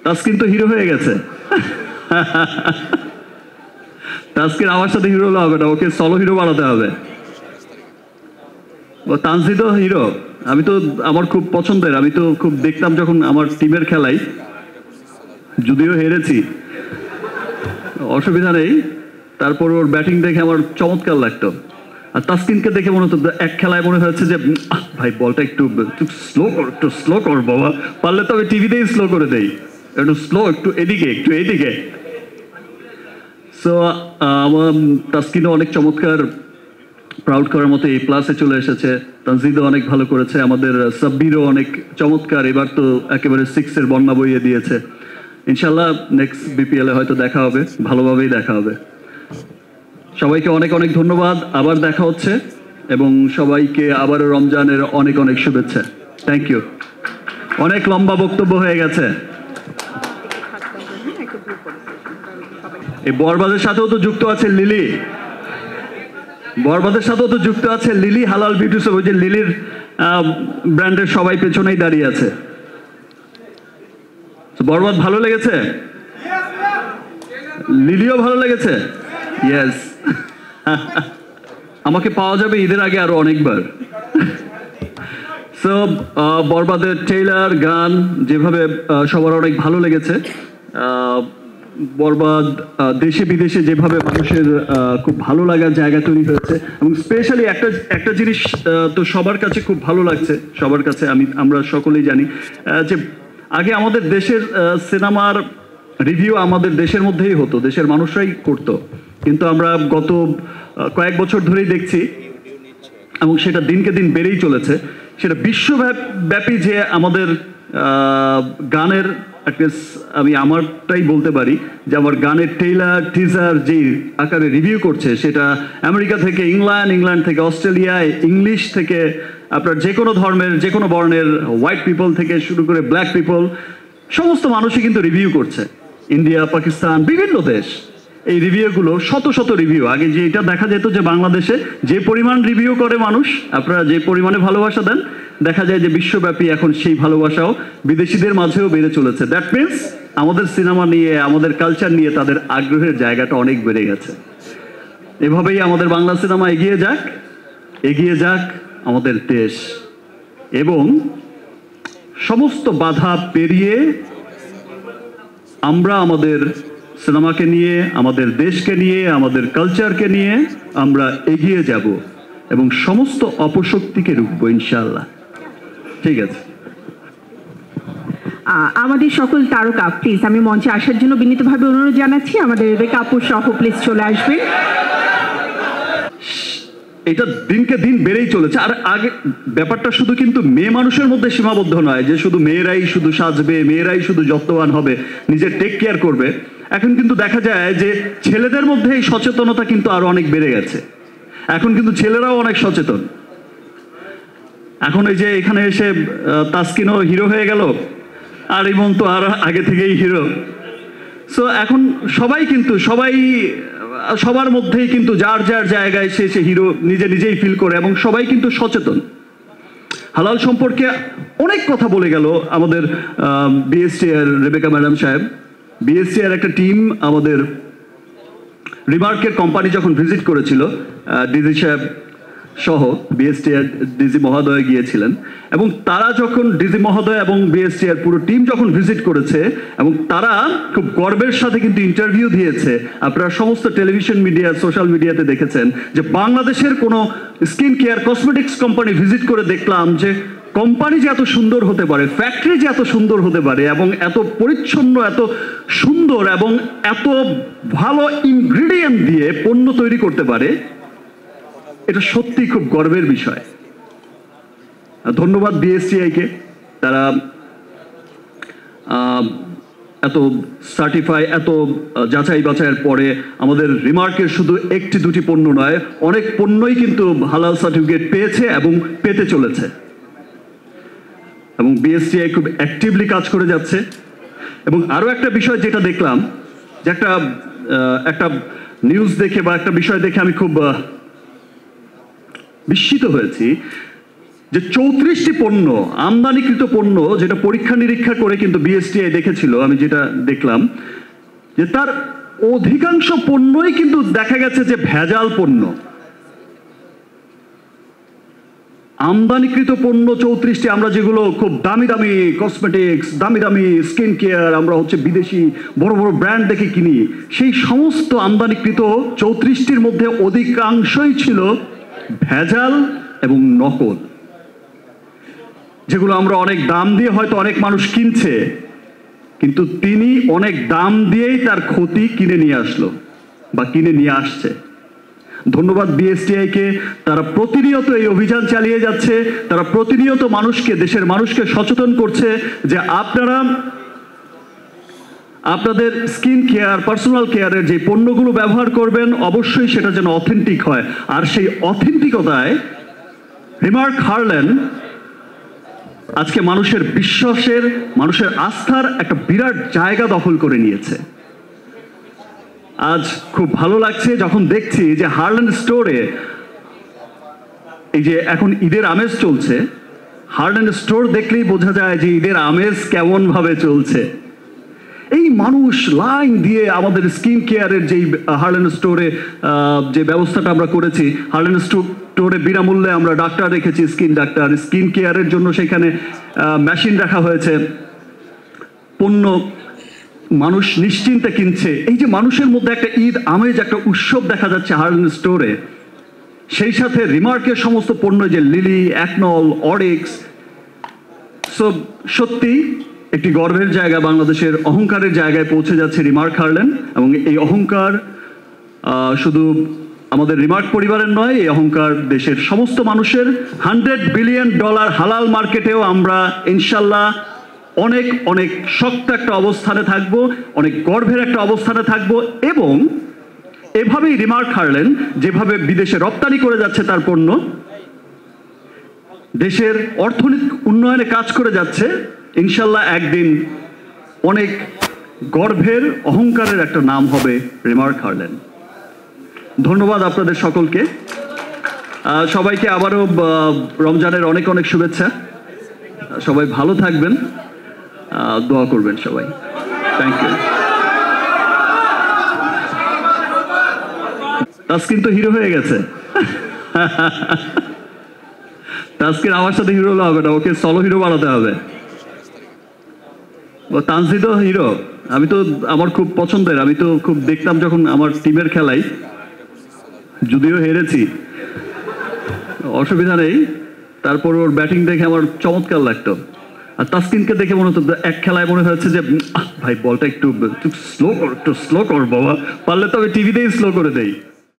তাসকিন তো হিরো হয়ে গেছে। তাসকিন আমার সাথে হিরো হলে হবে না, ওকে সলো হিরো বানাতে হবে। ও তানজিদ হিরো, আমি তো আমার খুব পছন্দের, আমি তো খুব দেখতাম যখন আমার টিমের খেলাই, যদিও হেরেছি অসুবিধা নেই, তারপর ওর ব্যাটিং দেখে আমার চমৎকার লাগতো। আর তাসকিনকে দেখে মনে হতো এক খেলায় মনে হচ্ছে যে ভাই বলটা একটু স্লো কর বাবা, পারলে তো আমি টিভিতেই স্লো করে দেই, একটু স্লো, একটু এদিকে। সো আমার তাসকিনও অনেক চমৎকার, প্রাউড করার মতো A+ চলে এসেছে। তানজিদও অনেক ভালো করেছে, আমাদের সাব্বিরও অনেক চমৎকার, এবার তো একেবারে 6-এর বন্যা বইয়ে দিয়েছে। ইনশাল্লাহ নেক্সট BPL-এ হয়তো দেখা হবে, ভালোভাবেই দেখা হবে। সবাইকে অনেক অনেক ধন্যবাদ, আবার দেখা হচ্ছে, এবং সবাইকে আবারও রমজানের অনেক অনেক শুভেচ্ছা। Thank you. অনেক লম্বা বক্তব্য হয়ে গেছে। এই বরবাদের সাথেও তো যুক্ত আছে লিলি, হালাল বিউটি শপ, ওই যে লিলির ব্র্যান্ডের সবাই পেছনেই দাঁড়িয়ে আছে। বরবাদ ভালো লেগেছে, লিলিও ভালো লেগেছে, ইয়েস। আমাকে পাওয়া যাবে ঈদের আগে আরো অনেকবার। সো বরবাদের ট্রেইলার, গান যেভাবে সবার অনেক ভালো লেগেছে, বরবাদ দেশে বিদেশে যেভাবে মানুষের খুব ভালো লাগার জায়গা তৈরি হয়েছে, এবং স্পেশালি একটা জিনিস তো সবার কাছে খুব ভালো লাগছে, সবার কাছে আমরা সকলেই জানি যে আগে আমাদের দেশের সিনেমার রিভিউ আমাদের দেশের মধ্যেই হতো, দেশের মানুষরাই করতো, কিন্তু আমরা গত কয়েক বছর ধরেই দেখছি, এবং সেটা দিনকে দিন বেড়েই চলেছে, সেটা বিশ্বব্যাপী যে আমাদের গানের, আমি আমারটাই বলতে পারি যে আমার গানের ট্রেইলার টিজার যে আকারে রিভিউ করছে, সেটা আমেরিকা থেকে ইংল্যান্ড থেকে অস্ট্রেলিয়ায়, ইংলিশ থেকে আপনার যে কোনো ধর্মের, যে কোনো বর্ণের, হোয়াইট পিপল থেকে শুরু করে ব্ল্যাক পিপল, সমস্ত মানুষই কিন্তু রিভিউ করছে। ইন্ডিয়া, পাকিস্তান, বিভিন্ন দেশ, এই রিভিউগুলো শত রিভিউ। আগে যে এটা দেখা যেত যে বাংলাদেশে যে পরিমাণ রিভিউ করে মানুষ, আপনারা যে পরিমাণে ভালোবাসা দেন, দেখা যায় যে বিশ্বব্যাপী এখন সেই ভালোবাসাও বিদেশিদের মাঝেও বেড়ে চলেছে। দ্যাট মিনস আমাদের সিনেমা নিয়ে, আমাদের কালচার নিয়ে তাদের আগ্রহের জায়গাটা অনেক বেড়ে গেছে। এভাবেই আমাদের বাংলা সিনেমা এগিয়ে যাক আমাদের দেশ, এবং সমস্ত বাধা পেরিয়ে আমরা আমাদের সিনেমাকে নিয়ে, আমাদের দেশকে নিয়ে, আমাদের কালচারকে নিয়ে আমরা এগিয়ে যাব, এবং সমস্ত অপশক্তিকে রুখবো ইনশাআল্লাহ। ঠিক আছে। আমাদের সকল তারকা প্লিজ, আমি মঞ্চে আসার জন্য বিনীতভাবে অনুরোধ জানাচ্ছি। আমাদের রেবেকা আপু সহ প্লিজ চলে আসবেন। এটা দিনকে দিন বেড়েই চলেছে। আর আগে ব্যাপারটা শুধু কিন্তু মেয়ে মানুষের মধ্যে সীমাবদ্ধ নয় যে শুধু মেয়েরাই শুধু সাজবে, মেয়েরাই শুধু যত্নবান হবে, নিজের টেক কেয়ার করবে। এখন কিন্তু দেখা যায় যে ছেলেদের মধ্যে এই সচেতনতা কিন্তু আরো অনেক বেড়ে গেছে। এখন কিন্তু ছেলেরাও অনেক সচেতন। এখন এই যে এখানে এসে তাসকিনও হিরো হয়ে গেল, আর ইমন তো আর আগে থেকেই হিরো। সো এখন সবার মধ্যেই কিন্তু যার জায়গায় সে হিরো নিজেই ফিল করে, এবং সবাই কিন্তু সচেতন। হালাল সম্পর্কে অনেক কথা বলে গেল আমাদের BSTR রেবেকা ম্যাডাম সাহেব। BSTR একটা টিম আমাদের রিমার্কের কোম্পানি যখন ভিজিট করেছিল, ডিজি সাহেব সহ BSTR ডিজি মহোদয় গিয়েছিলেন, এবং তারা যখন ডিজি মহোদয় এবং BSTR পুরো টিম যখন ভিজিট করেছে, এবং তারা খুব গর্বের সাথে কিন্তু ইন্টারভিউ দিয়েছে। আপনারা সমস্ত টেলিভিশন মিডিয়া, সোশ্যাল মিডিয়াতে দেখেছেন যে বাংলাদেশের কোনো skin care cosmetics company visit করে দেখলাম যে কোম্পানি যে এত সুন্দর হতে পারে, ফ্যাক্টরি যে এত সুন্দর হতে পারে, এবং এত পরিচ্ছন্ন, এত সুন্দর, এবং এত ভালো ইনগ্রিডিয়েন্ট দিয়ে পণ্য তৈরি করতে পারে, এটা সত্যি খুব গর্বের বিষয়। ধন্যবাদ BSTI-কে, তারা এত সার্টিফাই, এত যাচাই বাছাইয়ের পরে আমাদের রিমার্কের শুধু একটি দুটি পণ্য নয়, অনেক পণ্যই কিন্তু হালাল সার্টিফিকেট পেয়েছে এবং পেতে চলেছে। এবং BSTI খুব অ্যাক্টিভলি কাজ করে যাচ্ছে। এবং আরও একটা বিষয় যেটা দেখলাম, যে একটা নিউজ দেখে বা একটা বিষয় দেখে আমি খুব বিস্মিত হয়েছি, যে 34টি পণ্য, আমদানিকৃত পণ্য, যেটা পরীক্ষা নিরীক্ষা করে কিন্তু বিএসটিআই দেখেছিল, আমি যেটা দেখলাম যে তার অধিকাংশ পণ্যই কিন্তু দেখা গেছে যে ভেজাল পণ্য। আমদানিকৃত পণ্য 34টি, আমরা যেগুলো খুব দামি দামি কসমেটিক্স, দামি দামি স্কিন কেয়ার, আমরা হচ্ছে বিদেশি বড় বড় ব্র্যান্ড দেখে কিনি, সেই সমস্ত আমদানিকৃত 34টির মধ্যে অধিকাংশই ছিল ভেজাল এবং নকল, যেগুলো আমরা অনেক দাম দিয়ে হয়তো অনেক মানুষ কিনছে, কিন্তু তিনি অনেক দাম দিয়েই তার ক্ষতি কিনে নিয়ে আসলো বা কিনে নিয়ে আসছে। ধন্যবাদ বিএসটিআই কে, তারা প্রতিনিয়ত এই অভিযান চালিয়ে যাচ্ছে, তারা প্রতিনিয়ত মানুষকে, দেশের মানুষকে সচেতন করছে যে আপনারা আপনাদের স্কিন কেয়ার, পার্সোনাল কেয়ারের যে পণ্যগুলো ব্যবহার করবেন অবশ্যই সেটা যেন অথেন্টিক হয়। আর সেই অথেন্টিকতায় রিমার্ক হারল্যান্ড আজকে মানুষের বিশ্বাসের, মানুষের আস্থার একটা বিরাট জায়গা দখল করে নিয়েছে। আজ খুব ভালো লাগছে যখন দেখছি যে হারল্যান্ড স্টোরে, এই যে এখন ঈদের আমেজ চলছে, হারল্যান্ড স্টোর দেখলেই বোঝা যায় যে ঈদের আমেজ কেমন ভাবে চলছে। এই মানুষ লাইন দিয়ে আমাদের স্কিন কেয়ারের যেই হারল্যান্ড স্টোরে যে ব্যবস্থাটা আমরা করেছি, হারল্যান্ড স্টোরে বিনামূল্যে আমরা ডাক্তার রেখেছি, স্কিন ডাক্তার, স্কিন কেয়ারের জন্য সেখানে মেশিন রাখা হয়েছে, পণ্য মানুষ নিশ্চিন্তে কিনছে। এই যে মানুষের মধ্যে একটা ঈদ আমেজ, একটা উৎসব দেখা যাচ্ছে হারল্যান্ড স্টোরে। সেই সাথে রিমার্কের সমস্ত পণ্য, যে লিলি, অ্যাকনল, অরিক্স, সব সত্যি একটি গর্বের জায়গা, বাংলাদেশের অহংকারের জায়গায় পৌঁছে যাচ্ছে রিমার্ক হারল্যান্ড। এবং এই অহংকার শুধু আমাদের রিমার্ক পরিবারের নয়, এই অহংকার দেশের সমস্ত মানুষের। $100 বিলিয়ন হালাল মার্কেটেও আমরা ইনশাল্লাহ অনেক অনেক শক্ত একটা অবস্থানে থাকব, অনেক গর্বের একটা অবস্থানে থাকব। এবং এভাবেই রিমার্ক হারল্যান্ড যেভাবে বিদেশে রপ্তানি করে যাচ্ছে তার পণ্য, দেশের অর্থনৈতিক উন্নয়নে কাজ করে যাচ্ছে, ইনশাল্লাহ একদিন অনেক গর্বের, অহংকারের একটা নাম হবে রিমার্ক হারল্যান্ড। ধন্যবাদ আপনাদের সকলকে, সবাইকে আবারও রমজানের অনেক অনেক শুভেচ্ছা। সবাই ভালো থাকবেন, দোয়া করবেন সবাই। Thank you. তাসকিন তো হিরো হয়ে গেছে। তাসকিন আমার সাথে হিরো হলে হবে না, ওকে সলো হিরো বানাতে হবে। তানজিদ হিরো, আমি তো আমার খুব পছন্দের, আমি তো খুব দেখতাম যখন আমার টিমের খেলাই, যদিও হেরেছি, অসুবিধা নেই, তারপর ওর ব্যাটিং দেখে আমার চমৎকার লাগতো। আর তাসকিনকে দেখে মনে হতো এক খেলায় মনে হচ্ছে যে ভাই বলটা একটু স্লো কর, একটু স্লো কর বাবা, পারলে তো আমি টিভিতেই স্লো করে দেই।